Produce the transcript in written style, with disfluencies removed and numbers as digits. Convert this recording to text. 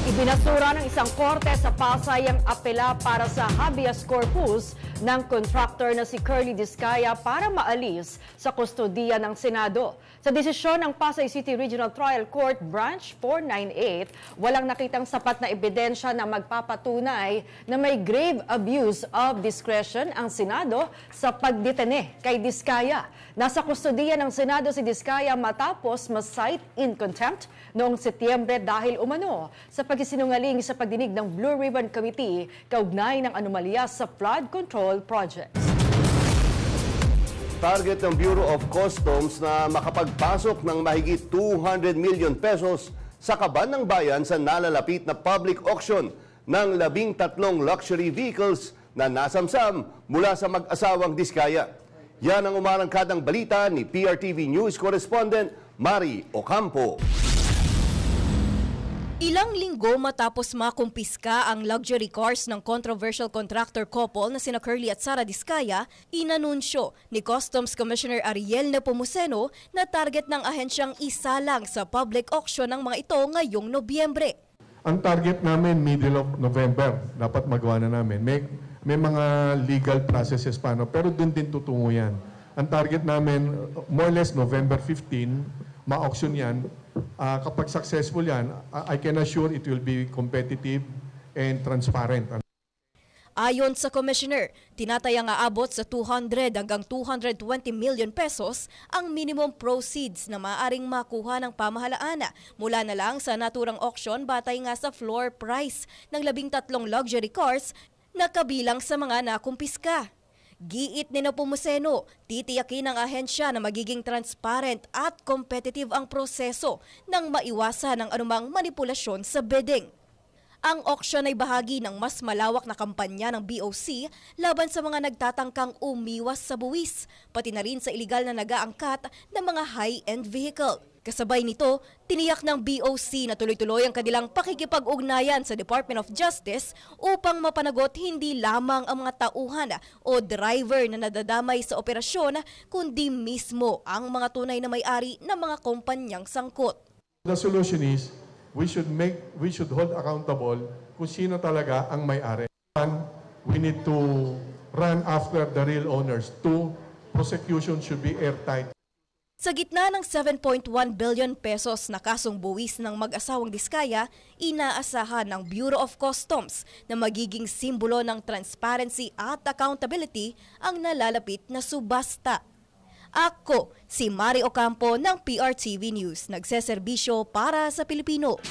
Ibinasura ng isang korte sa Pasay ang apela para sa habeas corpus ng contractor na si Curly Discaya para maalis sa kustodiya ng Senado. Sa desisyon ng Pasay City Regional Trial Court Branch 498, walang nakitang sapat na ebidensya na magpapatunay na may grave abuse of discretion ang Senado sa pagdetene kay Discaya. Nasa kustodiya ng Senado si Discaya matapos ma-cite in contempt noong Setyembre dahil umano sa pagsisinungaling sa pagdinig ng Blue Ribbon Committee kaugnay ng anomalya sa flood control projects. Target ng Bureau of Customs na makapagpasok ng mahigit 200 million pesos sa kaban ng bayan sa nalalapit na public auction ng 13 luxury vehicles na nasamsam mula sa mag-asawang Discaya. Yan ang umarangkadang balita ni PRTV News Correspondent Mari Ocampo. Ilang linggo matapos makumpiska ang luxury cars ng controversial contractor couple na sina Curly at Sara Discaya, inanunsyo ni Customs Commissioner Ariel Nepomuceno na target ng ahensyang isalang sa public auction ng mga ito ngayong Nobyembre. Ang target namin middle of November, dapat magawa na namin. May mga legal processes pa, no? Pero dun din tutungo yan. Ang target namin, more or less November 15, ma-auction yan. Kapag successful yan, I can assure it will be competitive and transparent. Ayon sa Commissioner, tinatayang aabot sa 200 hanggang 220 million pesos ang minimum proceeds na maaaring makuha ng pamahalaan mula na lang sa naturang auction batay nga sa floor price ng 13 luxury cars na kabilang sa mga nakumpiska. Giit ni Nepomuceno, titiyakin ng ahensya na magiging transparent at competitive ang proseso nang maiwasan ang anumang manipulasyon sa bidding. Ang auction ay bahagi ng mas malawak na kampanya ng BOC laban sa mga nagtatangkang umiwas sa buwis, pati na rin sa iligal na nag-aangkat ng mga high-end vehicle. Kasabay nito, tiniyak ng BOC na tuloy-tuloy ang kanilang pakikipag-ugnayan sa Department of Justice upang mapanagot hindi lamang ang mga tauhan o driver na nadadamay sa operasyon, kundi mismo ang mga tunay na may-ari ng mga kumpanyang sangkot. The solution is we should hold accountable kung sino talaga ang may-ari. One, we need to run after the real owners. Two, prosecution should be airtight. Sa gitna ng 7.1 billion pesos na kasong buwis ng mag-asawang Discaya, inaasahan ng Bureau of Customs na magiging simbolo ng transparency at accountability ang nalalapit na subasta. Ako, si Mari Ocampo ng PRTV News, nagseserbisyo para sa Pilipino.